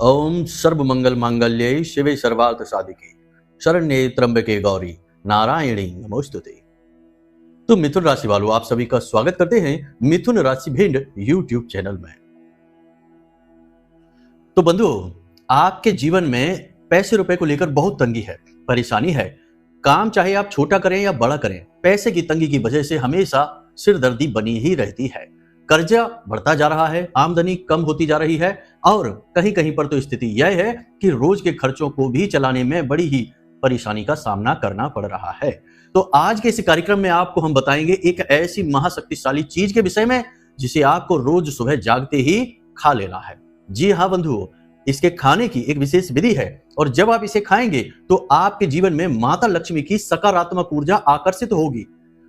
ओम सर्वमंगल मांगल्ये शिवे सर्वार्थ साधिके शरण्ये त्र्यंबके गौरी नारायणी नमोस्तुते। तो मिथुन राशि वालों, आप सभी का स्वागत करते हैं मिथुन राशि भिंड यूट्यूब चैनल में। तो बंधुओं, आपके जीवन में पैसे रुपए को लेकर बहुत तंगी है, परेशानी है। काम चाहे आप छोटा करें या बड़ा करें, पैसे की तंगी की वजह से हमेशा सिरदर्दी बनी ही रहती है। कर्जा बढ़ता जा रहा है, आमदनी कम होती जा रही है और कहीं कहीं पर तो स्थिति यह है कि रोज के खर्चों को भी चलाने में बड़ी ही परेशानी का सामना करना पड़ रहा है। तो आज के इस कार्यक्रम में आपको हम बताएंगे एक ऐसी महाशक्तिशाली चीज के विषय में जिसे आपको रोज सुबह जागते ही खा लेना है। जी हाँ बंधुओं, इसके खाने की एक विशेष विधि है और जब आप इसे खाएंगे तो आपके जीवन में माता लक्ष्मी की सकारात्मक ऊर्जा आकर्षित होगी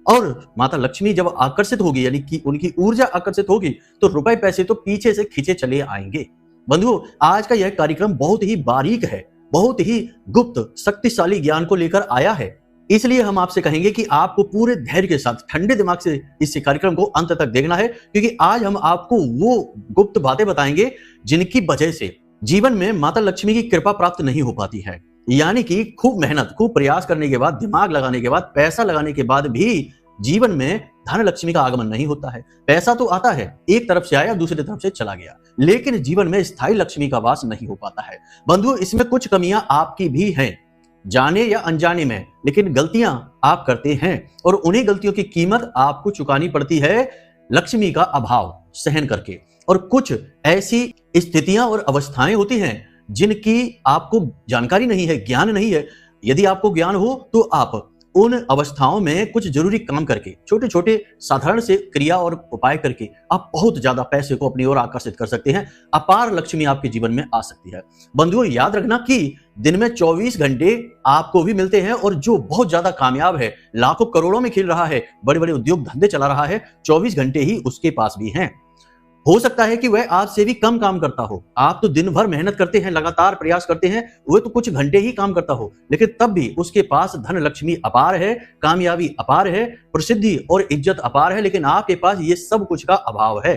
और माता लक्ष्मी जब आकर्षित होगी यानी कि उनकी ऊर्जा आकर्षित होगी तो रुपए पैसे तो पीछे से खींचे चले आएंगे। बंधुओं, आज का यह कार्यक्रम बहुत ही बारीक है, बहुत ही गुप्त शक्तिशाली ज्ञान को लेकर आया है। इसलिए हम आपसे कहेंगे कि आपको पूरे धैर्य के साथ ठंडे दिमाग से इस कार्यक्रम को अंत तक देखना है, क्योंकि आज हम आपको वो गुप्त बातें बताएंगे जिनकी वजह से जीवन में माता लक्ष्मी की कृपा प्राप्त नहीं हो पाती है। यानी कि खूब मेहनत, खूब प्रयास करने के बाद, दिमाग लगाने के बाद, पैसा लगाने के बाद भी जीवन में धन लक्ष्मी का आगमन नहीं होता है। पैसा तो आता है, एक तरफ से आया दूसरी तरफ से चला गया, लेकिन जीवन में स्थायी लक्ष्मी का वास नहीं हो पाता है। बंधुओं, इसमें कुछ कमियां आपकी भी हैं, जाने या अनजाने में, लेकिन गलतियां आप करते हैं और उन्हीं गलतियों की कीमत आपको चुकानी पड़ती है लक्ष्मी का अभाव सहन करके। और कुछ ऐसी स्थितियां और अवस्थाएं होती हैं जिनकी आपको जानकारी नहीं है, ज्ञान नहीं है। यदि आपको ज्ञान हो तो आप उन अवस्थाओं में कुछ जरूरी काम करके, छोटे छोटे साधारण से क्रिया और उपाय करके आप बहुत ज्यादा पैसे को अपनी ओर आकर्षित कर सकते हैं। अपार लक्ष्मी आपके जीवन में आ सकती है। बंधुओं, याद रखना कि दिन में 24 घंटे आपको भी मिलते हैं और जो बहुत ज्यादा कामयाब है, लाखों करोड़ों में खेल रहा है, बड़े बड़े उद्योग धंधे चला रहा है, 24 घंटे ही उसके पास भी हैं। हो सकता है कि वह आपसे भी कम काम करता हो। आप तो दिन भर मेहनत करते हैं, लगातार प्रयास करते हैं, वह तो कुछ घंटे ही काम करता हो, लेकिन तब भी उसके पास धन लक्ष्मी अपार है, कामयाबी अपार है, प्रसिद्धि और इज्जत अपार है, लेकिन आपके पास ये सब कुछ का अभाव है।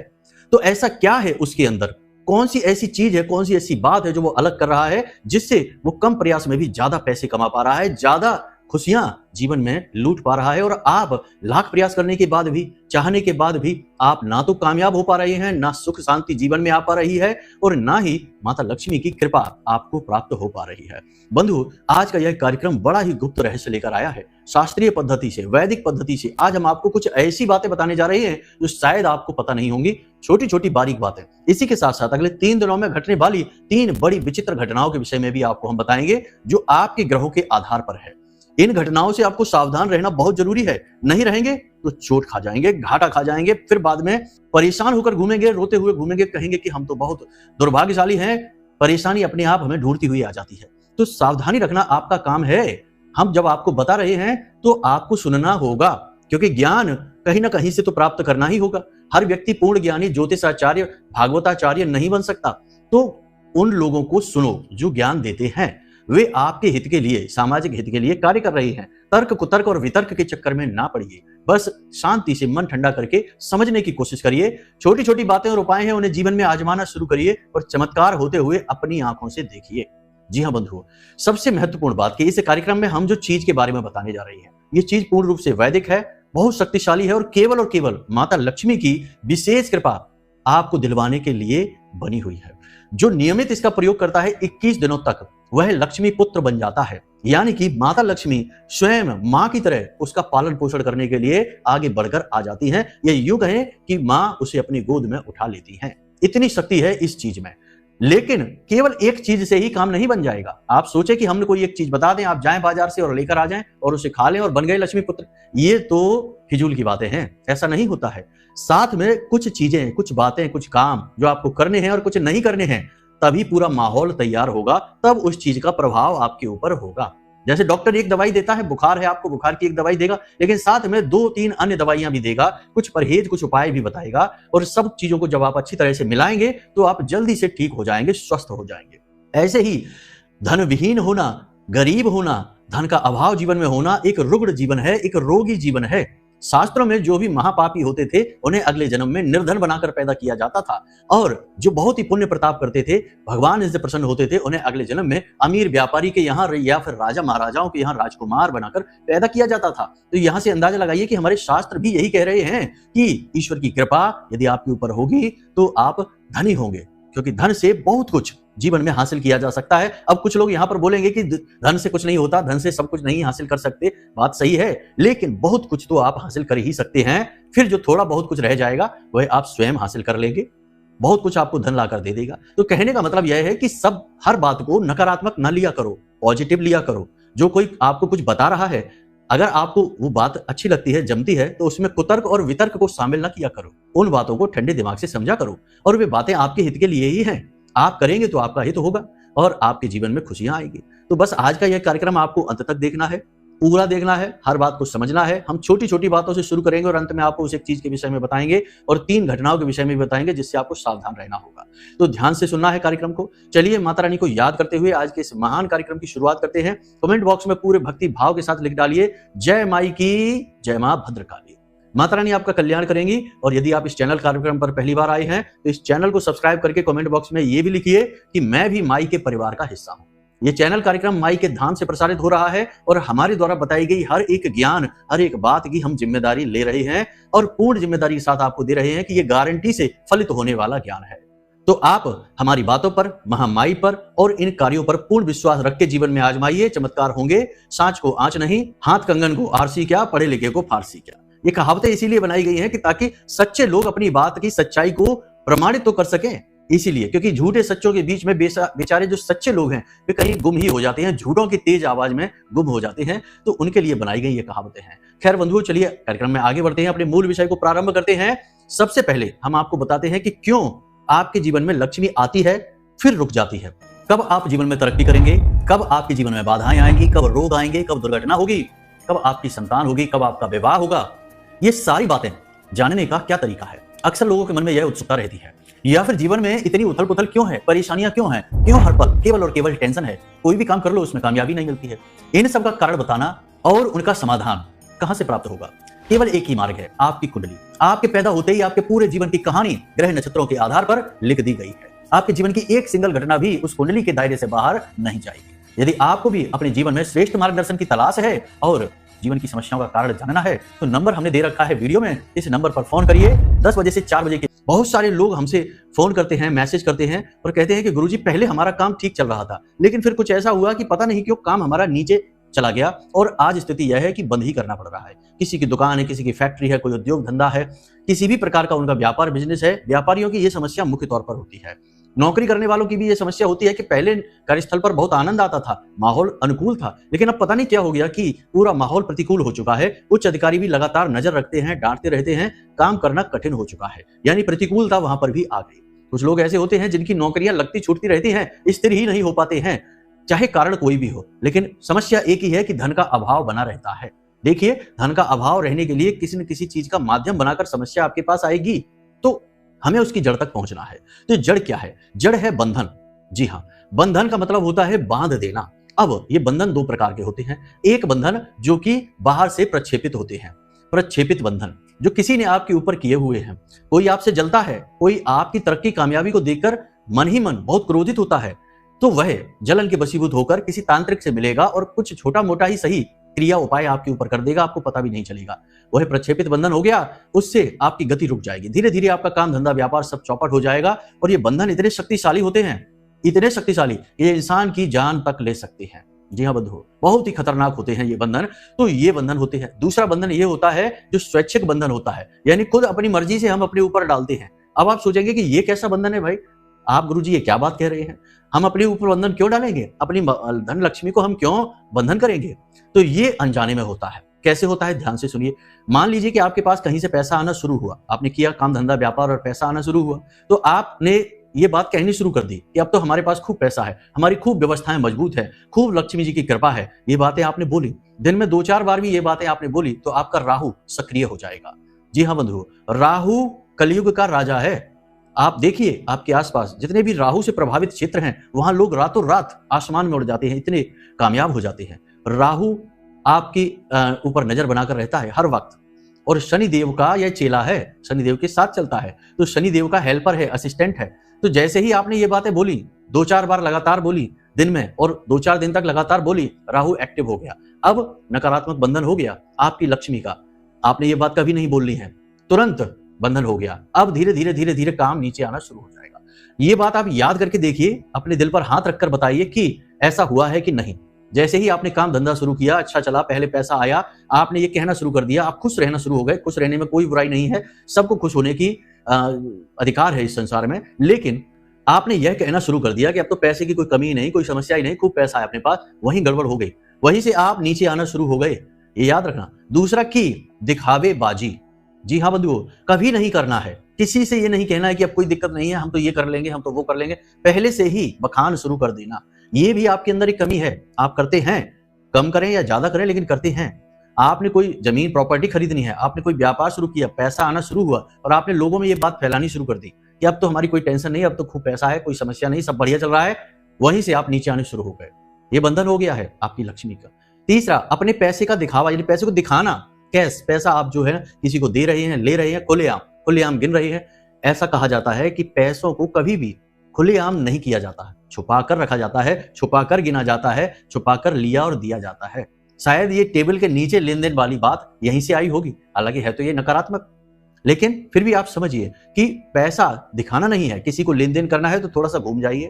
तो ऐसा क्या है उसके अंदर? कौन सी ऐसी चीज है, कौन सी ऐसी बात है जो वो अलग कर रहा है, जिससे वो कम प्रयास में भी ज्यादा पैसे कमा पा रहा है, ज्यादा खुशियां जीवन में लूट पा रहा है और आप लाख प्रयास करने के बाद भी, चाहने के बाद भी आप ना तो कामयाब हो पा रहे हैं, ना सुख शांति जीवन में आ पा रही है और ना ही माता लक्ष्मी की कृपा आपको प्राप्त हो पा रही है। बंधु, आज का यह कार्यक्रम बड़ा ही गुप्त रहस्य लेकर आया है। शास्त्रीय पद्धति से, वैदिक पद्धति से आज हम आपको कुछ ऐसी बातें बताने जा रहे हैं जो शायद आपको पता नहीं होंगी, छोटी छोटी बारीक बातें। इसी के साथ साथ अगले 3 दिनों में घटने वाली 3 बड़ी विचित्र घटनाओं के विषय में भी आपको हम बताएंगे जो आपके ग्रहों के आधार पर है। इन घटनाओं से आपको सावधान रहना बहुत जरूरी है, नहीं रहेंगे तो चोट खा जाएंगे, घाटा खा जाएंगे, फिर बाद में परेशान होकर घूमेंगे, रोते हुए घूमेंगे, कहेंगे कि हम तो बहुत दुर्भाग्यशाली हैं। परेशानी अपने आप हमें ढूंढती हुई आ जाती है। तो सावधानी रखना आपका काम है। हम जब आपको बता रहे हैं तो आपको सुनना होगा, क्योंकि ज्ञान कहीं ना कहीं से तो प्राप्त करना ही होगा। हर व्यक्ति पूर्ण ज्ञानी, ज्योतिषाचार्य, भागवताचार्य नहीं बन सकता। तो उन लोगों को सुनो जो ज्ञान देते हैं, वे आपके हित के लिए, सामाजिक हित के लिए कार्य कर रहे हैं। तर्क कुतर्क और वितर्क के चक्कर में ना पड़िए, बस शांति से मन ठंडा करके समझने की कोशिश करिए। छोटी छोटी बातें और उपाय हैं, उन्हें जीवन में आजमाना शुरू करिए और चमत्कार होते हुए अपनी आंखों से देखिए। जी हाँ बंधुओं, सबसे महत्वपूर्ण बात कि इस कार्यक्रम में हम जो चीज के बारे में बताने जा रहे हैं, ये चीज पूर्ण रूप से वैदिक है, बहुत शक्तिशाली है और केवल माता लक्ष्मी की विशेष कृपा आपको दिलवाने के लिए बनी हुई है। जो नियमित इसका प्रयोग करता है 21 दिनों तक, वह लक्ष्मी पुत्र बन जाता है। यानी कि माता लक्ष्मी स्वयं मां की तरह उसका पालन पोषण करने के लिए आगे बढ़कर आ जाती हैं। ये यूं कहें कि मां उसे अपनी गोद में उठा लेती हैं। इतनी शक्ति है इस चीज में। लेकिन केवल एक चीज से ही काम नहीं बन जाएगा। आप सोचे कि हमने कोई एक चीज बता दें, आप जाएं बाजार से और लेकर आ जाएं और उसे खा लें और बन गए लक्ष्मी पुत्र, ये तो फिजूल की बातें हैं। ऐसा नहीं होता है। साथ में कुछ चीजें, कुछ बातें, कुछ काम जो आपको करने हैं और कुछ नहीं करने हैं, तभी पूरा माहौल तैयार होगा, तब उस चीज का प्रभाव आपके ऊपर होगा। जैसे डॉक्टर एक दवाई देता है, बुखार है आपको, बुखार की एक दवाई देगा, लेकिन साथ में 2-3 अन्य दवाइयां भी देगा, कुछ परहेज, कुछ उपाय भी बताएगा और सब चीजों को जब आप अच्छी तरह से मिलाएंगे तो आप जल्दी से ठीक हो जाएंगे, स्वस्थ हो जाएंगे। ऐसे ही धन विहीन होना, गरीब होना, धन का अभाव जीवन में होना एक रुग्ण जीवन है, एक रोगी जीवन है। शास्त्रों में जो भी महापापी होते थे उन्हें अगले जन्म में निर्धन बनाकर पैदा किया जाता था, और जो बहुत ही पुण्य प्रताप करते थे, भगवान इनसे प्रसन्न होते थे, उन्हें अगले जन्म में अमीर व्यापारी के यहाँ या फिर राजा महाराजाओं के यहाँ राजकुमार बनाकर पैदा किया जाता था। तो यहाँ से अंदाजा लगाइए कि हमारे शास्त्र भी यही कह रहे हैं कि ईश्वर की कृपा यदि आपके ऊपर होगी तो आप धनी होंगे, क्योंकि धन से बहुत कुछ जीवन में हासिल किया जा सकता है। अब कुछ लोग यहाँ पर बोलेंगे कि धन से कुछ नहीं होता, धन से सब कुछ नहीं हासिल कर सकते। बात सही है, लेकिन बहुत कुछ तो आप हासिल कर ही सकते हैं। फिर जो थोड़ा बहुत कुछ रह जाएगा वह आप स्वयं हासिल कर लेंगे, बहुत कुछ आपको धन लाकर दे देगा। तो कहने का मतलब यह है कि सब हर बात को नकारात्मक न लिया करो, पॉजिटिव लिया करो। जो कोई आपको कुछ बता रहा है, अगर आपको वो बात अच्छी लगती है, जमती है, तो उसमें कुतर्क और वितर्क को शामिल न किया करो। उन बातों को ठंडे दिमाग से समझा करो, और वे बातें आपके हित के लिए ही हैं। आप करेंगे तो आपका हित होगा और आपके जीवन में खुशियां आएगी। तो बस आज का यह कार्यक्रम आपको अंत तक देखना है, पूरा देखना है, हर बात को समझना है। हम छोटी छोटी बातों से शुरू करेंगे और अंत में आपको उस एक चीज के विषय में बताएंगे और 3 घटनाओं के विषय में भी बताएंगे जिससे आपको सावधान रहना होगा। तो ध्यान से सुनना है कार्यक्रम को। चलिए माता रानी को याद करते हुए आज के इस महान कार्यक्रम की शुरुआत करते हैं। कमेंट बॉक्स में पूरे भक्ति भाव के साथ लिख डालिए, जय माई की, जय मां भद्रकाली। माता रानी आपका कल्याण करेंगी। और यदि आप इस चैनल कार्यक्रम पर पहली बार आए हैं तो इस चैनल को सब्सक्राइब करके कमेंट बॉक्स में ये भी लिखिए कि मैं भी माई के परिवार का हिस्सा हूं। ये चैनल कार्यक्रम माई के धाम से प्रसारित हो रहा है और हमारे द्वारा बताई गई हर एक ज्ञान, हर एक बात की हम जिम्मेदारी ले रहे हैं और पूर्ण जिम्मेदारी के साथ आपको दे रहे हैं कि ये गारंटी से फलित होने वाला ज्ञान है। तो आप हमारी बातों पर, महामाई पर और इन कार्यों पर पूर्ण विश्वास रख के जीवन में आजमाइए, चमत्कार होंगे। सांच को आंच नहीं, हाथ कंगन को आरसी क्या, पढ़े लिखे को फारसी क्या। ये कहावतें इसीलिए बनाई गई हैं कि ताकि सच्चे लोग अपनी बात की सच्चाई को प्रमाणित तो कर सकें। इसीलिए, क्योंकि झूठे सच्चों के बीच में बेचारे जो सच्चे लोग हैं वे कहीं गुम ही हो जाते हैं, झूठों की तेज आवाज में गुम हो जाते हैं। तो उनके लिए बनाई गई ये कहावतें हैं। खैर बंधुओं, चलिए कार्यक्रम में आगे बढ़ते हैं, अपने मूल विषय को प्रारंभ करते हैं। सबसे पहले हम आपको बताते हैं कि क्यों आपके जीवन में लक्ष्मी आती है फिर रुक जाती है। कब आप जीवन में तरक्की करेंगे, कब आपके जीवन में बाधाएं आएंगी, कब रोग आएंगे, कब दुर्घटना होगी, कब आपकी संतान होगी, कब आपका विवाह होगा, ये सारी बातें जानने का क्या तरीका है। अक्सर लोगों के मन में यह उत्सुकता रहती है। या फिर जीवन में इतनी उथल पुथल क्यों है, परेशानियां क्यों हैं, क्यों हर पल केवल और केवल टेंशन है, कोई भी काम कर लो उसमें कामयाबी नहीं मिलती है। इन सब का कारण बताना और उनका समाधान कहां से प्राप्त होगा, केवल एक ही मार्ग है, आपकी कुंडली। आपके पैदा होते ही आपके पूरे जीवन की कहानी ग्रह नक्षत्रों के आधार पर लिख दी गई है। आपके जीवन की एक सिंगल घटना भी उस कुंडली के दायरे से बाहर नहीं जाएगी। यदि आपको भी अपने जीवन में श्रेष्ठ मार्गदर्शन की तलाश है और जीवन की समस्याओं का कारण जानना है तो नंबर हमने दे रखा है वीडियो में, इस नंबर पर फोन करिए 10 बजे से 4 बजे के। बहुत सारे लोग हमसे फोन करते हैं, मैसेज करते हैं और कहते हैं कि गुरुजी पहले हमारा काम ठीक चल रहा था, लेकिन फिर कुछ ऐसा हुआ कि पता नहीं क्यों काम हमारा नीचे चला गया और आज स्थिति यह है कि बंद ही करना पड़ रहा है। किसी की दुकान है, किसी की फैक्ट्री है, कोई उद्योग धंधा है, किसी भी प्रकार का उनका व्यापार बिजनेस है। व्यापारियों की यह समस्या मुख्य तौर पर होती है। नौकरी करने वालों की भी यह समस्या होती है कि पहले कार्यस्थल पर बहुत आनंद आता था, माहौल अनुकूल था, लेकिन अब पता नहीं क्या हो गया कि पूरा माहौल प्रतिकूल हो चुका है। उच्च अधिकारी भी लगातार नजर रखते हैं, डांटते रहते हैं, काम करना कठिन हो चुका है, यानी प्रतिकूलता वहां पर भी आ गई। कुछ लोग ऐसे होते हैं जिनकी नौकरियां लगती छूटती रहती हैं, स्थिर ही नहीं हो पाते हैं, चाहे कारण कोई भी हो, लेकिन समस्या एक ही है कि धन का अभाव बना रहता है। देखिए, धन का अभाव रहने के लिए किसी न किसी चीज का माध्यम बनाकर समस्या आपके पास आएगी, तो हमें उसकी जड़ तक पहुंचना है। तो जड़ क्या है? जड़ है बंधन। जी हाँ, बंधन का मतलब होता है बांध देना। अब ये बंधन 2 प्रकार के होते हैं। एक बंधन जो कि बाहर से प्रक्षेपित होते हैं, प्रक्षेपित बंधन जो किसी ने आपके ऊपर किए हुए हैं। कोई आपसे जलता है, कोई आपकी तरक्की कामयाबी को देखकर मन ही मन बहुत क्रोधित होता है, तो वह जलन के वशीभूत होकर किसी तांत्रिक से मिलेगा और कुछ छोटा मोटा ही सही क्रिया उपाय आपके ऊपर कर देगा, आपको पता भी नहीं चलेगा। वह प्रक्षेपित बंधन हो गया, उससे आपकी गति रुक जाएगी, धीरे धीरे आपका काम धंधा व्यापार सब चौपट हो जाएगा। और ये बंधन इतने शक्तिशाली होते हैं, इतने शक्तिशाली, ये इंसान की जान तक ले सकते हैं। जी हाँ बंधुओं, बहुत ही खतरनाक होते हैं ये बंधन। तो ये बंधन होते हैं। दूसरा बंधन ये होता है जो स्वैच्छिक बंधन होता है, यानी खुद अपनी मर्जी से हम अपने ऊपर डालते हैं। अब आप सोचेंगे कि ये कैसा बंधन है भाई, आप गुरुजी ये क्या बात कह रहे हैं, हम अपने ऊपर बंधन क्यों डालेंगे, अपनी धन लक्ष्मी को हम क्यों बंधन करेंगे? तो ये अनजाने में होता है। कैसे होता है, ध्यान से सुनिए। मान लीजिए कि आपके पास कहीं से पैसा आना शुरू हुआ, आपने किया काम धंधा व्यापार और पैसा आना शुरू हुआ, तो आपने ये बात कहनी शुरू कर दी कि अब तो हमारे पास खूब पैसा है, हमारी खूब व्यवस्थाएं मजबूत है, खूब लक्ष्मी जी की कृपा है। ये बातें आपने बोली, दिन में 2-4 बार भी ये बातें आपने बोली, तो आपका राहु सक्रिय हो जाएगा। जी हाँ बंधुओं, राहु कलयुग का राजा है। आप देखिए आपके आसपास जितने भी राहु से प्रभावित क्षेत्र हैं, वहां लोग रातों रात आसमान में उड़ जाते हैं, इतने कामयाब हो जाते हैं। राहु आपकी ऊपर नजर बनाकर रहता है हर वक्त। और शनिदेव का यह चेला है, शनिदेव के साथ चलता है, तो शनिदेव का हेल्पर है, असिस्टेंट है। तो जैसे ही आपने ये बातें बोली, 2-4 बार लगातार बोली दिन में और 2-4 दिन तक लगातार बोली, राहु एक्टिव हो गया। अब नकारात्मक बंधन हो गया आपकी लक्ष्मी का। आपने ये बात कभी नहीं बोलनी है, तुरंत बंधन हो गया। अब धीरे धीरे धीरे धीरे काम नीचे आना शुरू हो जाएगा। ये बात आप याद करके देखिए, अपने दिल पर हाथ रखकर बताइए कि ऐसा हुआ है कि नहीं। जैसे ही आपने काम धंधा शुरू किया, अच्छा चला, पहले पैसा आया, आपने ये कहना शुरू कर दिया, आप खुश रहना शुरू हो गए। खुश रहने में कोई बुराई नहीं है, सबको खुश होने की अधिकार है इस संसार में। लेकिन आपने यह कहना शुरू कर दिया कि अब तो पैसे की कोई कमी नहीं, कोई समस्या ही नहीं, खूब पैसा है अपने पास, वहीं गड़बड़ हो गई। वहीं से आप नीचे आना शुरू हो गए, ये याद रखना। दूसरा की दिखावेबाजी, जी हाँ बंधुओं, कभी नहीं करना है। किसी से ये नहीं कहना है कि अब कोई दिक्कत नहीं है, हम तो ये कर लेंगे, हम तो वो कर लेंगे। पहले से ही बखान शुरू कर देना, ये भी आपके अंदर एक कमी है। आप करते हैं, कम करें या ज्यादा करें, लेकिन करते हैं। आपने कोई जमीन प्रॉपर्टी खरीदनी है, आपने कोई व्यापार शुरू किया, पैसा आना शुरू हुआ और आपने लोगों में ये बात फैलानी शुरू कर दी कि अब तो हमारी कोई टेंशन नहीं, अब तो खूब पैसा है, कोई समस्या नहीं, सब बढ़िया चल रहा है। वहीं से आप नीचे आने शुरू हो गए। ये बंधन हो गया है आपकी लक्ष्मी का। तीसरा, अपने पैसे का दिखावा, यानी पैसे को दिखाना। कैश पैसा आप जो है किसी को दे रहे हैं, ले रहे हैं, खुलेआम गिन रहे हैं। ऐसा कहा जाता है कि पैसों को कभी भी खुलेआम नहीं किया जाता है, छुपा कर रखा जाता है, छुपा कर गिना जाता है, छुपा कर लिया और दिया जाता है। शायद ये टेबल के नीचे लेन देन वाली बात यहीं से आई होगी, हालांकि है तो ये नकारात्मक, लेकिन फिर भी आप समझिए कि पैसा दिखाना नहीं है। किसी को लेन देन करना है तो थोड़ा सा घूम जाइए,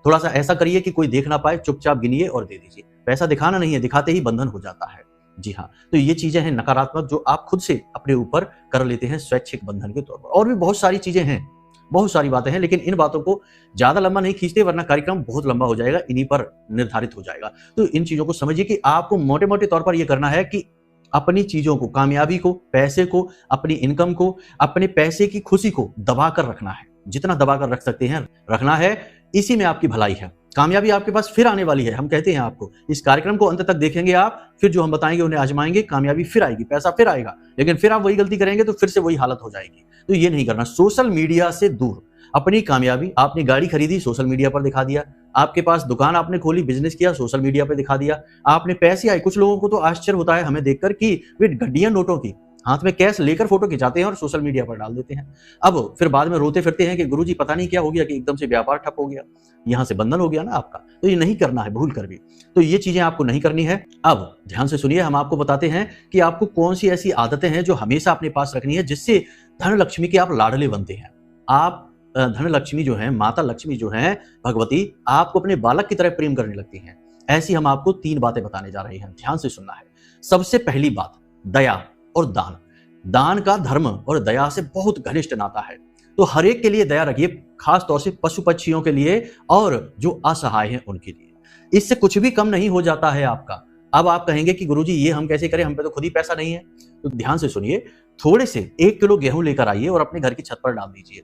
थोड़ा सा ऐसा करिए कि कोई देख ना पाए, चुपचाप गिनिए और दे दीजिए। पैसा दिखाना नहीं है, दिखाते ही बंधन हो जाता है। जी हाँ, तो ये चीजें हैं नकारात्मक, जो आप खुद से अपने ऊपर कर लेते हैं स्वैच्छिक बंधन के तौर पर। और भी बहुत सारी चीजें हैं, बहुत सारी बातें हैं, लेकिन इन बातों को ज्यादा लंबा नहीं खींचते, वरना कार्यक्रम बहुत लंबा हो जाएगा, इन्हीं पर निर्धारित हो जाएगा। तो इन चीजों को समझिए कि आपको मोटे मोटे तौर पर यह करना है कि अपनी चीजों को, कामयाबी को, पैसे को, अपनी इनकम को, अपने पैसे की खुशी को दबा कर रखना है। जितना दबा कर रख सकते हैं रखना है, इसी में आपकी भलाई है। कामयाबी आपके पास फिर आने वाली है। हम कहते हैं आपको, इस कार्यक्रम को अंत तक देखेंगे आप, फिर जो हम बताएंगे उन्हें आजमाएंगे, कामयाबी फिर आएगी, पैसा फिर आएगा। लेकिन फिर आप वही गलती करेंगे तो फिर से वही हालत हो जाएगी। तो ये नहीं करना। सोशल मीडिया से दूर। अपनी कामयाबी, आपने गाड़ी खरीदी, सोशल मीडिया पर दिखा दिया। आपके पास दुकान आपने खोली, बिजनेस किया, सोशल मीडिया पर दिखा दिया। आपने पैसे आए, कुछ लोगों को तो आश्चर्य होता है हमें देखकर कि वे गड्डियां नोटों की हाथ में कैश लेकर फोटो खिंचाते हैं और सोशल मीडिया पर डाल देते हैं। अब फिर बाद में रोते फिरते हैं कि गुरुजी पता नहीं क्या हो गया कि एकदम से व्यापार ठप हो गया, यहां से बंधन हो गया ना आपका। तो ये नहीं करना है भूल कर भी। तो ये चीजें आपको नहीं करनी है। अब ध्यान से सुनिए, हम आपको बताते हैं कि आपको कौन सी ऐसी आदतें हैं जो हमेशा अपने पास रखनी है, जिससे धन लक्ष्मी के आप लाडले बनते हैं। आप धन लक्ष्मी जो है, माता लक्ष्मी जो है, भगवती आपको अपने बालक की तरह प्रेम करने लगती हैं। ऐसी हम आपको 3 बातें बताने जा रहे हैं, ध्यान से सुनना है। सबसे पहली बात, दया और दान। दान का धर्म और दया से बहुत घनिष्ठ नाता है। तो हर एक के लिए दया रखिए, खास तौर से पशु पक्षियों के लिए और जो असहाय हैं उनके लिए। इससे कुछ भी कम नहीं हो जाता है आपका। अब आप कहेंगे कि गुरुजी ये हम कैसे करें, हम पे तो खुद ही पैसा नहीं है। तो ध्यान से सुनिए, थोड़े से 1 किलो गेहूं लेकर आइए और अपने घर की छत पर डाल दीजिए।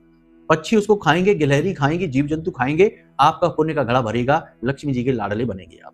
पक्षी उसको खाएंगे, गिलहरी खाएंगी, जीव जंतु खाएंगे, आपका पुण्य का घड़ा भरेगा, लक्ष्मी जी के लाडले बनेंगे आप।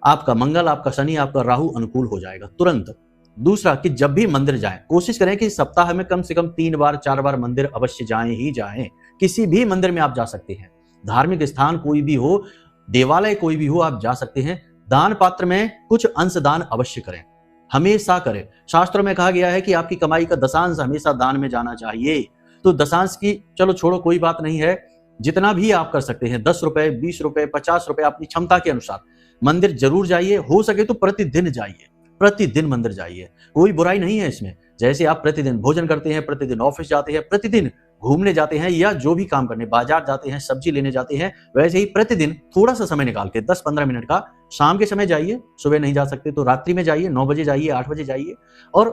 आपका मंगल, आपका शनि, आपका राहु अनुकूल हो जाएगा तुरंत। दूसरा कि जब भी मंदिर जाएं, कोशिश करें कि सप्ताह में कम से कम 3 बार 4 बार मंदिर अवश्य जाएं ही जाएं। किसी भी मंदिर में आप जा सकते हैं, धार्मिक स्थान कोई भी हो, देवालय कोई भी हो, आप जा सकते हैं। दान पात्र में कुछ अंश दान अवश्य करें, हमेशा करें। शास्त्रों में कहा गया है कि आपकी कमाई का दशांश हमेशा दान में जाना चाहिए। तो दशांश की चलो छोड़ो, कोई बात नहीं है, जितना भी आप कर सकते हैं, 10 रुपए, 20 रुपए, 50 रुपए, अपनी क्षमता के अनुसार मंदिर जरूर जाइए। हो सके तो प्रतिदिन जाइए, प्रतिदिन मंदिर जाइए, कोई बुराई नहीं है इसमें। जैसे आप प्रतिदिन भोजन करते हैं, प्रतिदिन ऑफिस जाते हैं, प्रतिदिन घूमने जाते हैं, या जो भी काम करने बाजार जाते हैं, सब्जी लेने जाते हैं, वैसे ही प्रतिदिन थोड़ा सा समय निकाल के 10-15 मिनट का शाम के समय जाइए। सुबह नहीं जा सकते तो रात्रि में जाइए, 9 बजे जाइए, 8 बजे जाइए और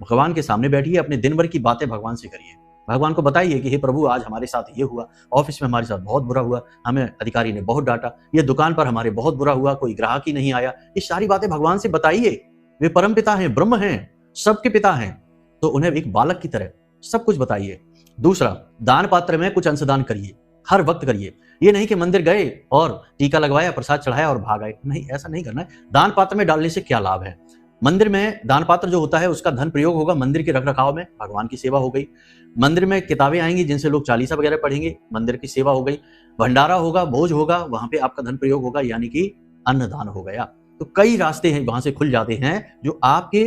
भगवान के सामने बैठिए। अपने दिन भर की बातें भगवान से करिए, भगवान को बताइए कि हे प्रभु, आज हमारे साथ ये हुआ, ऑफिस में हमारे साथ बहुत बुरा हुआ, हमें अधिकारी ने बहुत डांटा, ये दुकान पर हमारे बहुत बुरा हुआ, कोई ग्राहक ही नहीं आया। ये सारी बातें भगवान से बताइए। वे परम पिता हैं, ब्रह्म हैं, सबके पिता हैं, तो उन्हें एक बालक की तरह सब कुछ बताइए। दूसरा, दान पात्र में कुछ अंशदान करिए, हर वक्त करिए। ये नहीं कि मंदिर गए और टीका लगवाया, प्रसाद चढ़ाया और भाग आए, नहीं, ऐसा नहीं करना है। दान पात्र में डालने से क्या लाभ है? मंदिर में दान पात्र जो होता है उसका धन प्रयोग होगा मंदिर के रखरखाव में, भगवान की सेवा हो गई। मंदिर में किताबें आएंगी जिनसे लोग चालीसा वगैरह पढ़ेंगे, मंदिर की सेवा हो गई। भंडारा होगा, भोज होगा, वहां पे आपका धन प्रयोग होगा, यानी कि अन्नदान हो गया। तो कई रास्ते हैं वहां से खुल जाते हैं जो आपके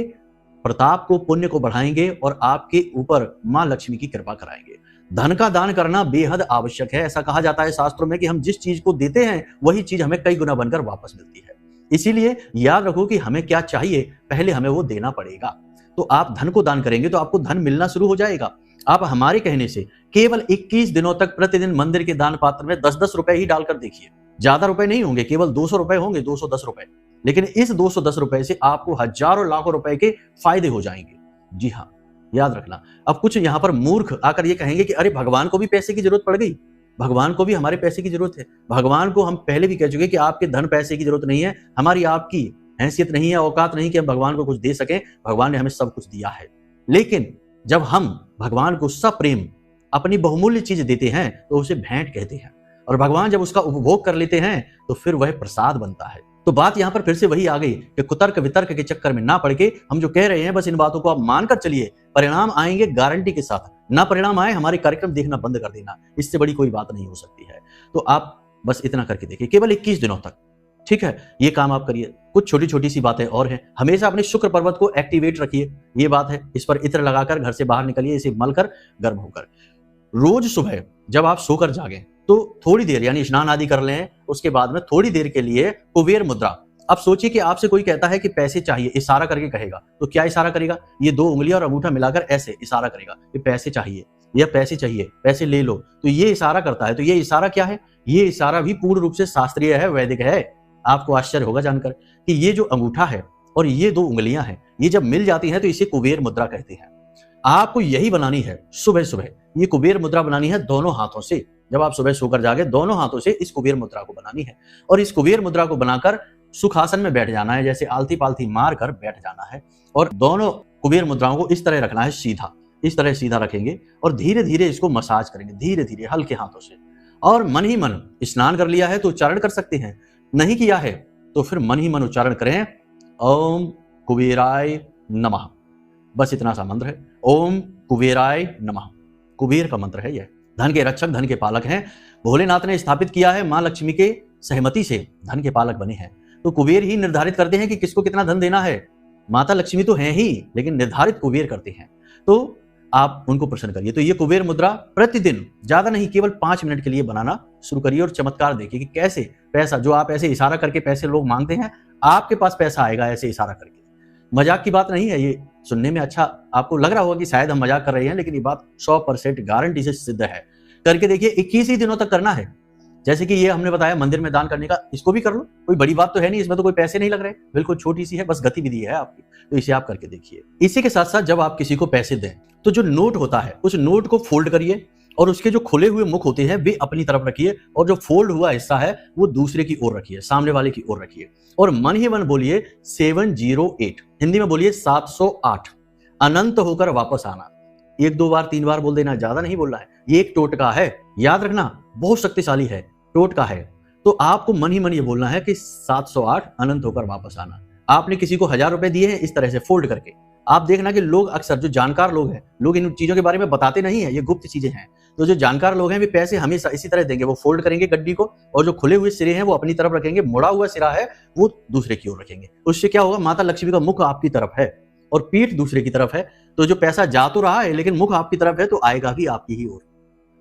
प्रताप को, पुण्य को बढ़ाएंगे और आपके ऊपर मां लक्ष्मी की कृपा कराएंगे। धन का दान करना बेहद आवश्यक है। ऐसा कहा जाता है शास्त्रों में कि हम जिस चीज को देते हैं वही चीज हमें कई गुना बनकर वापस मिलती है। इसीलिए याद रखो कि हमें क्या चाहिए, पहले हमें वो देना पड़ेगा। तो आप धन को दान करेंगे तो आपको धन मिलना शुरू हो जाएगा। आप हमारे कहने से केवल 21 दिनों तक प्रतिदिन मंदिर के दान पात्र में 10-10 रुपए ही डालकर देखिए। ज्यादा रुपए नहीं होंगे, केवल 200 रुपए होंगे, 210 रुपए। लेकिन इस 210 रुपए से आपको हजारों लाखों रुपए के फायदे हो जाएंगे। जी हाँ, याद रखना। अब कुछ यहाँ पर मूर्ख आकर ये कहेंगे कि अरे भगवान को भी पैसे की जरूरत पड़ गई, भगवान को भी हमारे पैसे की जरूरत है। भगवान को हम पहले भी कह चुके कि आपके धन पैसे की जरूरत नहीं है, हमारी आपकी हैसियत नहीं है, औकात नहीं कि हम भगवान को कुछ दे सकें। भगवान ने हमें सब कुछ दिया है। लेकिन जब हम भगवान को सप्रेम अपनी बहुमूल्य चीज देते हैं तो उसे भेंट कहते हैं, और भगवान जब उसका उपभोग कर लेते हैं तो फिर वह प्रसाद बनता है। तो बात यहां पर फिर से वही आ गई कि कुतर्क वितर्क के चक्कर में ना पड़ के हम जो कह रहे हैं बस इन बातों को आप मानकर चलिए, परिणाम आएंगे गारंटी के साथ। ना परिणाम आए, हमारे कार्यक्रम देखना बंद कर देना, इससे बड़ी कोई बात नहीं हो सकती है। तो आप बस इतना करके देखिए, केवल 21 दिनों तक, ठीक है, ये काम आप करिए। कुछ छोटी छोटी सी बातें और हैं। हमेशा अपने शुक्र पर्वत को एक्टिवेट रखिए, ये बात है। इस पर इत्र लगाकर घर से बाहर निकलिए, इसे मलकर गर्म होकर। रोज सुबह जब आप सोकर जागें तो थोड़ी देर यानी स्नान आदि कर लें, उसके बाद में थोड़ी देर के लिए कुबेर मुद्रा। अब सोचिए कि आपसे कोई कहता है कि पैसे चाहिए, इशारा करके कहेगा, तो क्या इशारा करेगा? ये 2 उंगलियां और अंगूठा मिलाकर ऐसे इशारा करेगा कि पैसे चाहिए या पैसे चाहिए, पैसे ले लो। तो ये इशारा करता है। तो ये इशारा क्या है? ये इशारा भी पूर्ण रूप से शास्त्रीय है, वैदिक है। आपको आश्चर्य होगा जानकर कि ये जो अंगूठा है और ये 2 उंगलियां हैं, ये जब मिल जाती हैं तो इसे कुबेर मुद्रा कहते हैं। आपको यही बनानी है सुबह सुबह, ये कुबेर मुद्रा बनानी है दोनों हाथों से। जब आप सुबह सोकर जागे, दोनों हाथों से इस कुबेर मुद्रा को बनानी है, और इस कुबेर मुद्रा को बनाकर सुखासन में बैठ जाना है, जैसे आलती पालती मार कर बैठ जाना है, और दोनों कुबेर मुद्राओं को इस तरह रखना है, सीधा, इस तरह सीधा रखेंगे, और धीरे धीरे इसको मसाज करेंगे, धीरे धीरे हल्के हाथों से। और मन ही मन, स्नान कर लिया है तो उच्चारण कर सकते हैं, नहीं किया है तो फिर मन ही मन उच्चारण करें, ओम कुबेराय नमः। बस इतना सा मंत्र है, ओम कुबेराय नमः। कुबेर का मंत्र है यह। धन के रक्षक, धन के पालक हैं। भोलेनाथ ने स्थापित किया है, मां लक्ष्मी के सहमति से धन के पालक बने हैं। तो कुबेर ही निर्धारित करते हैं कि किसको कितना धन देना है। माता लक्ष्मी तो हैं ही, लेकिन निर्धारित कुबेर करते हैं। तो आप उनको प्रसन्न करिए। तो ये कुबेर मुद्रा प्रतिदिन, ज्यादा नहीं, केवल 5 मिनट के लिए बनाना शुरू करिए, और चमत्कार देखिए कि कैसे पैसा, जो आप ऐसे इशारा करके पैसे लोग मांगते हैं, आपके पास पैसा आएगा ऐसे इशारा करके। मजाक की बात नहीं है ये। सुनने में अच्छा आपको लग रहा होगा कि शायद हम मजाक कर रहे हैं, लेकिन ये बात 100% गारंटी से सिद्ध है। करके देखिए, 21 ही दिनों तक करना है। जैसे कि ये हमने बताया मंदिर में दान करने का, इसको भी कर लो, कोई बड़ी बात तो है नहीं, इसमें तो कोई पैसे नहीं लग रहे, बिल्कुल छोटी सी है, बस गतिविधि है आपकी। तो इसे आप करके देखिए। इसी के साथ साथ जब आप किसी को पैसे दें तो जो नोट होता है उस नोट को फोल्ड करिए, और उसके जो खुले हुए मुख होते हैं वे अपनी तरफ रखिए, और जो फोल्ड हुआ हिस्सा है वो दूसरे की ओर रखिए, सामने वाले की ओर रखिए, और मन ही मन बोलिए 708, हिंदी में बोलिए 708, अनंत होकर वापस आना। 1-2 बार 3 बार बोल देना, ज्यादा नहीं बोलना है। ये एक टोटका है, याद रखना, बहुत शक्तिशाली है, टोटका है। तो आपको मन ही मन ये बोलना है कि 708 अनंत होकर वापस आना। आपने किसी को 1000 रुपए दिए हैं इस तरह से फोल्ड करके। आप देखना कि लोग अक्सर, जो जानकार लोग हैं, लोग इन चीजों के बारे में बताते नहीं है, ये गुप्त चीजें हैं। तो जो जानकार लोग हैं वे पैसे हमेशा इसी तरह देंगे, वो फोल्ड करेंगे गड्डी को, और जो खुले हुए सिरे हैं वो अपनी तरफ रखेंगे, मुड़ा हुआ सिरा है वो दूसरे की ओर रखेंगे। उससे क्या होगा, माता लक्ष्मी का मुख आपकी तरफ है और पीठ दूसरे की तरफ है, तो जो पैसा जा तो रहा है लेकिन मुख आपकी तरफ है, तो आएगा भी आपकी ही ओर।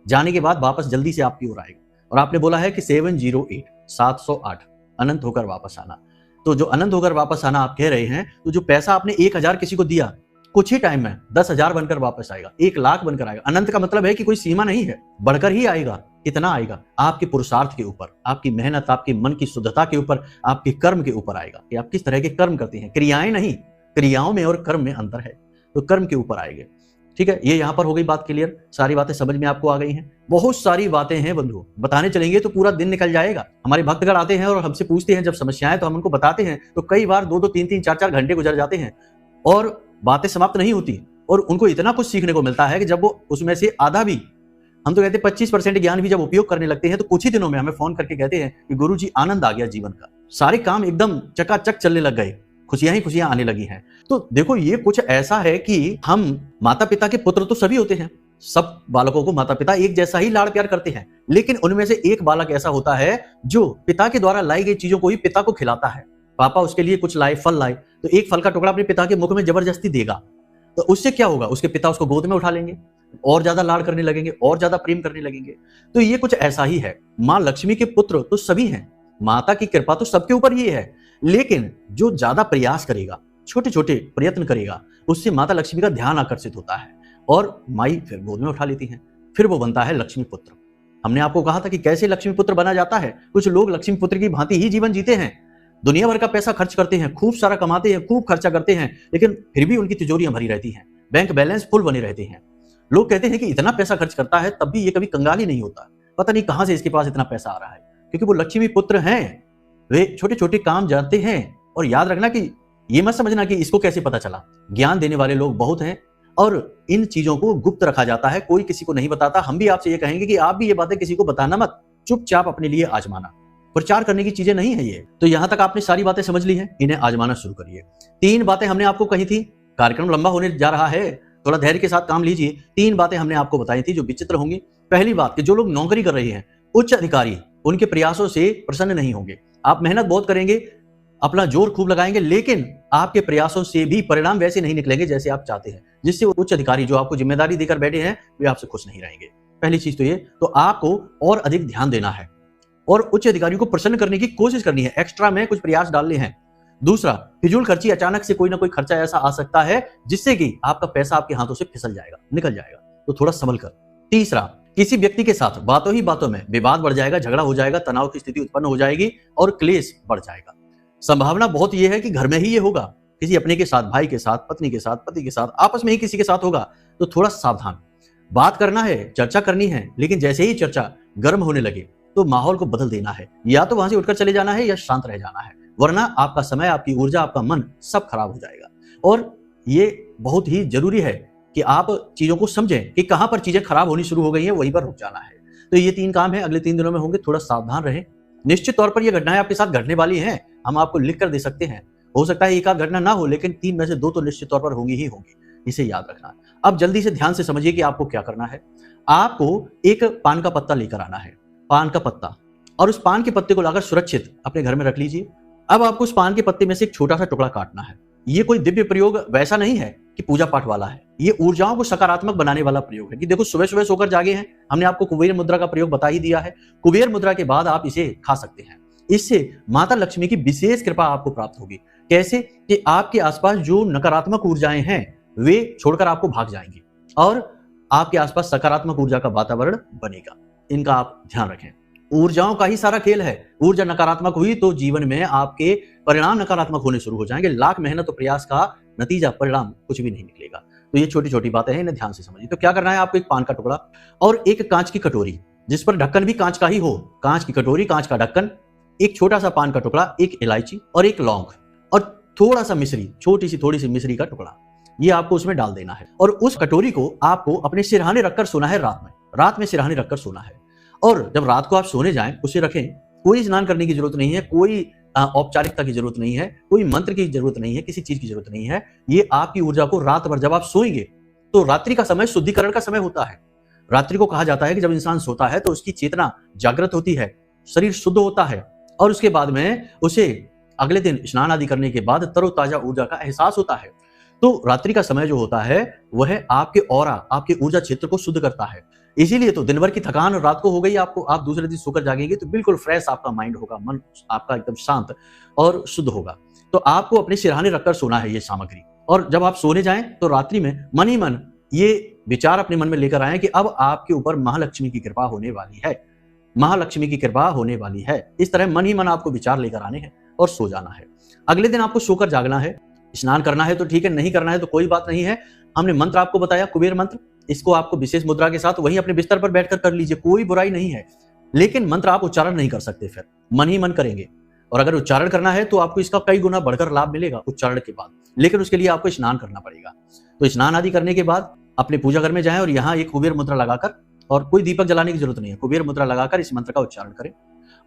जाने के बाद वापस जल्दी से आपकी ओर आएगा। और आपने बोला है कि 708, 708 अनंत होकर वापस आना। तो जो अनंत होकर वापस आना आप कह रहे हैं, तो जो पैसा आपने 1000 किसी को दिया, कुछ ही टाइम में 10,000 बनकर वापस आएगा, 1 लाख बनकर आएगा। अनंत का मतलब है कि कोई सीमा नहीं है, बढ़कर ही आएगा। कितना आएगा? आपके पुरुषार्थ के ऊपर, आपकी मेहनत, आपकी मन की शुद्धता के ऊपर, आपके कर्म के ऊपर आएगा कि आप किस तरह के कर्म करते हैं। क्रियाएं नहीं, क्रियाओं में और कर्म में अंतर है, तो कर्म के ऊपर आएंगे। ठीक है, ये यहां पर हो गई बात क्लियर। सारी बातें समझ में आपको आ गई हैं। बहुत सारी बातें हैं बंधु, बताने चलेंगे तो पूरा दिन निकल जाएगा। हमारे भक्तगण आते हैं और हमसे पूछते हैं जब समस्याएं, तो हम उनको बताते हैं, तो कई बार 2-2, 3-3, 4-4 घंटे गुजर जाते हैं और बातें समाप्त नहीं होती, और उनको इतना कुछ सीखने को मिलता है कि जब वो उसमें से आधा भी, हम तो कहते हैं 25% ज्ञान भी जब उपयोग करने लगते हैं, तो कुछ ही दिनों में हमें फोन करके कहते हैं कि गुरुजी आनंद आ गया जीवन का, सारे काम एकदम चकाचक चलने लग गए, खुशियां ही खुशियां आने लगी हैं। तो देखो, ये कुछ ऐसा है कि हम माता पिता के पुत्र तो सभी होते हैं, सब बालकों को माता पिता एक जैसा ही लाड़ प्यार करते हैं, लेकिन उनमें से एक बालक ऐसा होता है जो पिता के द्वारा लाई गई चीजों को ही पिता को खिलाता है। पापा उसके लिए कुछ लाए, फल लाए, तो एक फल का टुकड़ा अपने पिता के मुख में जबरदस्ती देगा, तो उससे क्या होगा, उसके पिता उसको गोद में उठा लेंगे और ज्यादा लाड करने लगेंगे और ज्यादा प्रेम करने लगेंगे। तो ये कुछ ऐसा ही है। माँ लक्ष्मी के पुत्र तो सभी हैं, माता की कृपा तो सबके ऊपर ही है, लेकिन जो ज्यादा प्रयास करेगा, छोटे छोटे प्रयत्न करेगा, उससे माता लक्ष्मी का ध्यान आकर्षित होता है और माई फिर गोद में उठा लेती हैं, फिर वो बनता है लक्ष्मी पुत्र। हमने आपको कहा था कि कैसे लक्ष्मी पुत्र बना जाता है। कुछ लोग लक्ष्मी पुत्र की भांति ही जीवन जीते हैं, दुनिया भर का पैसा खर्च करते हैं, खूब सारा कमाते हैं, खूब खर्चा करते हैं, लेकिन फिर भी उनकी तिजोरियां भरी रहती हैं, बैंक बैलेंस फुल बने रहते हैं। लोग कहते हैं कि इतना पैसा खर्च करता है तब भी ये कभी कंगाल ही नहीं होता, पता नहीं कहां से इसके पास इतना पैसा आ रहा है, क्योंकि वो लक्ष्मी पुत्र हैं। वे छोटे छोटे काम जानते हैं। और याद रखना कि ये मत समझना कि इसको कैसे पता चला, ज्ञान देने वाले लोग बहुत हैं और इन चीजों को गुप्त रखा जाता है, कोई किसी को नहीं बताता। हम भी आपसे ये कहेंगे कि आप भी ये बातें किसी को बताना मत, चुपचाप अपने लिए आजमाना, प्रचार करने की चीजें नहीं है ये। तो यहां तक आपने सारी बातें समझ ली हैं, इन्हें आजमाना शुरू करिए। 3 बातें हमने आपको कही थी, कार्यक्रम लंबा होने जा रहा है, थोड़ा धैर्य के साथ काम लीजिए। 3 बातें हमने आपको बताई थी जो विचित्र होंगी। पहली बात कि जो लोग नौकरी कर रहे हैं, उच्च अधिकारी उनके प्रयासों से प्रसन्न नहीं होंगे। आप मेहनत बहुत करेंगे, अपना जोर खूब लगाएंगे, लेकिन आपके प्रयासों से भी परिणाम वैसे नहीं निकलेंगे जैसे आप चाहते हैं, जिससे उच्च अधिकारी जो आपको जिम्मेदारी देकर बैठे हैं वे आपसे खुश नहीं रहेंगे। पहली चीज तो ये, तो आपको और अधिक ध्यान देना है और उच्च अधिकारियों को प्रसन्न करने की कोशिश करनी है, एक्स्ट्रा में कुछ प्रयास डालने हैं। दूसरा, फिजूल खर्ची, अचानक से कोई ना कोई खर्चा ऐसा आ सकता है जिससे कि आपका पैसा आपके हाथों से फिसल जाएगा, निकल जाएगा, तो थोड़ा संभल कर। तीसरा, किसी व्यक्ति के साथ बातों ही बातों में विवाद बढ़ जाएगा, झगड़ा हो जाएगा, तनाव की स्थिति उत्पन्न हो जाएगी और क्लेश बढ़ जाएगा। संभावना बहुत यह है कि घर में ही ये होगा, किसी अपने के साथ, भाई के साथ, पत्नी के साथ, पति के साथ, आपस में ही किसी के साथ होगा, तो थोड़ा सावधान। बात करना है, चर्चा करनी है, लेकिन जैसे ही चर्चा गर्म होने लगे तो माहौल को बदल देना है, या तो वहां से उठकर चले जाना है या शांत रह जाना है, वरना आपका समय, आपकी ऊर्जा, आपका मन सब खराब हो जाएगा। और ये बहुत ही जरूरी है कि आप चीजों को समझें कि कहां पर चीजें खराब होनी शुरू हो गई हैं, वहीं पर रुक जाना है। तो ये 3 काम है, अगले 3 दिनों में होंगे, थोड़ा सावधान रहें। निश्चित तौर पर ये घटनाएं आपके साथ घटने वाली हैं, हम आपको लिख कर दे सकते हैं। हो सकता है एक आध घटना ना हो, लेकिन 3 में से 2 तो निश्चित तौर पर होंगी ही होंगी, इसे याद रखना। अब जल्दी से ध्यान से समझिए कि आपको क्या करना है। आपको एक पान का पत्ता लेकर आना है, पान का पत्ता, और उस पान के पत्ते को लाकर सुरक्षित अपने घर में रख लीजिए। अब आपको उस पान के पत्ते में से एक छोटा सा टुकड़ा काटना है। ये कोई दिव्य प्रयोग वैसा नहीं है कि पूजा पाठ वाला है, ये ऊर्जाओं को सकारात्मक बनाने वाला प्रयोग है। कि देखो, सुबह सुबह सोकर जागे हैं, हमने आपको कुबेर मुद्रा का प्रयोग बता ही दिया है। कुबेर मुद्रा के बाद आप इसे खा सकते हैं। इससे माता लक्ष्मी की विशेष कृपा आपको प्राप्त होगी। कैसे? कि आपके आसपास जो नकारात्मक ऊर्जाएं हैं वे छोड़कर आपको भाग जाएंगी और आपके आसपास सकारात्मक ऊर्जा का वातावरण बनेगा। इनका आप ध्यान रखें। ऊर्जाओं का ही सारा खेल है। ऊर्जा नकारात्मक हुई तो जीवन में आपके परिणाम नकारात्मक होने शुरू हो जाएंगे। लाख मेहनत और प्रयास का नतीजा, परिणाम कुछ भी नहीं निकलेगा। तो ये छोटी छोटी बातें हैं, इन्हें ध्यान से समझिए। तो क्या करना है आपको, एक पान का टुकड़ा और एक कांच की कटोरी जिस पर ढक्कन भी कांच का ही हो, कांच की कटोरी, कांच का ढक्कन, एक छोटा सा पान का टुकड़ा, एक इलायची और एक लौंग और थोड़ा सा मिश्री, छोटी सी थोड़ी सी मिश्री का टुकड़ा, ये आपको उसमें डाल देना है। और उस कटोरी को आपको अपने सिरहाने रखकर सोना है। रात में सिरहाने रखकर सोना है। और जब रात को आप सोने जाएं, उसे रखें। कोई स्नान करने की जरूरत नहीं है, कोई औपचारिकता की जरूरत नहीं है, कोई मंत्र की जरूरत नहीं है, किसी चीज की जरूरत नहीं है। ये आपकी ऊर्जा को रात भर, जब आप सोएंगे तो रात्रि का समय शुद्धिकरण का समय होता है। रात्रि को कहा जाता है कि जब इंसान सोता है तो उसकी चेतना जागृत होती है, शरीर शुद्ध होता है और उसके बाद में उसे अगले दिन स्नान आदि करने के बाद तरोताजा ऊर्जा का एहसास होता है। तो रात्रि का समय जो होता है वह आपके ऑरा, आपके ऊर्जा क्षेत्र को शुद्ध करता है। इसीलिए तो दिन भर की थकान रात को हो गई आपको, आप दूसरे दिन सोकर जागेंगे तो बिल्कुल फ्रेश आपका माइंड होगा, मन आपका एकदम शांत और शुद्ध होगा। तो आपको अपने सिरहाने रखकर सोना है ये सामग्री। और जब आप सोने जाएं तो रात्रि में मन ही मन ये विचार अपने मन में लेकर आए कि अब आपके ऊपर महालक्ष्मी की कृपा होने वाली है, महालक्ष्मी की कृपा होने वाली है। इस तरह मन ही मन आपको विचार लेकर आने हैं और सो जाना है। अगले दिन आपको सोकर जागना है। स्नान करना है तो ठीक है, नहीं करना है तो कोई बात नहीं है। हमने मंत्र आपको बताया, कुबेर मंत्र, इसको आपको विशेष मुद्रा के साथ वहीं अपने बिस्तर पर बैठकर कर लीजिए, कोई बुराई नहीं है। लेकिन मंत्र आप उच्चारण नहीं कर सकते, फिर मन ही मन करेंगे। और अगर उच्चारण करना है तो आपको इसका कई गुना बढ़कर लाभ मिलेगा उच्चारण के बाद, लेकिन उसके लिए आपको स्नान करना पड़ेगा। तो स्नान आदि करने के बाद अपने पूजा घर में जाएं और यहाँ एक कुबेर मुद्रा लगाकर, और कोई दीपक जलाने की जरूरत नहीं है, कुबेर मुद्रा लगाकर इस मंत्र का उच्चारण करें।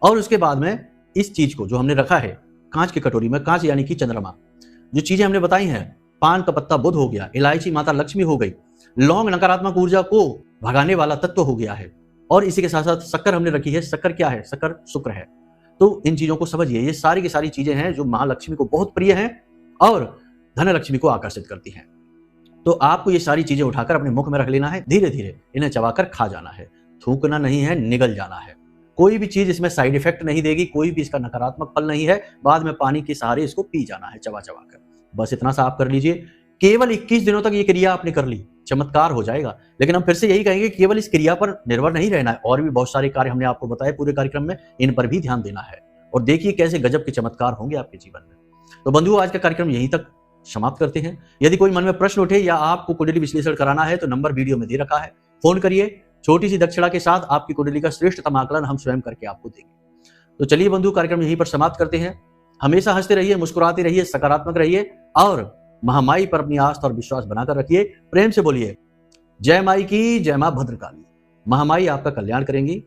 और उसके बाद में इस चीज को जो हमने रखा है कांच की कटोरी में, कांच यानी कि चंद्रमा, जो चीजें हमने बताई हैं, पान का पत्ता बुध हो गया, इलायची माता लक्ष्मी हो गई, लौंग नकारात्मक ऊर्जा को भगाने वाला तत्व हो गया है, और इसी के साथ साथ शक्कर हमने रखी है। शक्कर क्या है? शक्कर शुक्र है। तो इन चीजों को समझिए, ये सारी की सारी चीजें हैं जो महालक्ष्मी को बहुत प्रिय हैं और धनलक्ष्मी को आकर्षित करती हैं। तो आपको ये सारी चीजें उठाकर अपने मुख में रख लेना है, धीरे धीरे इन्हें चबाकर खा जाना है, थूकना नहीं है, निगल जाना है। कोई भी चीज इसमें साइड इफेक्ट नहीं देगी, कोई भी इसका नकारात्मक फल नहीं है। बाद में पानी के सहारे इसको पी जाना है चबा चबा कर। बस इतना सा आप कर लीजिए। केवल 21 दिनों तक ये क्रिया आपने कर ली, चमत्कार हो जाएगा। लेकिन हम फिर से यही कहेंगे कि केवल इस क्रिया पर निर्भर नहीं रहना है, और भी बहुत सारे कार्य हमने आपको बताए पूरे कार्यक्रम में, इन पर भी ध्यान देना है। और देखिए कैसे गजब के चमत्कार होंगे आपके जीवन में। तो बंधुओं, आज का कार्यक्रम यहीं तक समाप्त करते हैं। यदि कोई मन में प्रश्न उठे या आपको कुंडली विश्लेषण कराना है तो नंबर वीडियो में दे रखा है, फोन करिए। छोटी सी दक्षिणा के साथ आपकी कुंडली का श्रेष्ठतम आकलन हम स्वयं करके आपको देंगे। तो चलिए बंधु, कार्यक्रम यहीं पर समाप्त करते हैं। हमेशा हंसते रहिए, मुस्कुराते रहिए, सकारात्मक रहिए और महामाई पर अपनी आस्था और विश्वास बनाकर रखिए। प्रेम से बोलिए जय माई की, जय मां भद्रकाली। महामाई आपका कल्याण करेंगी।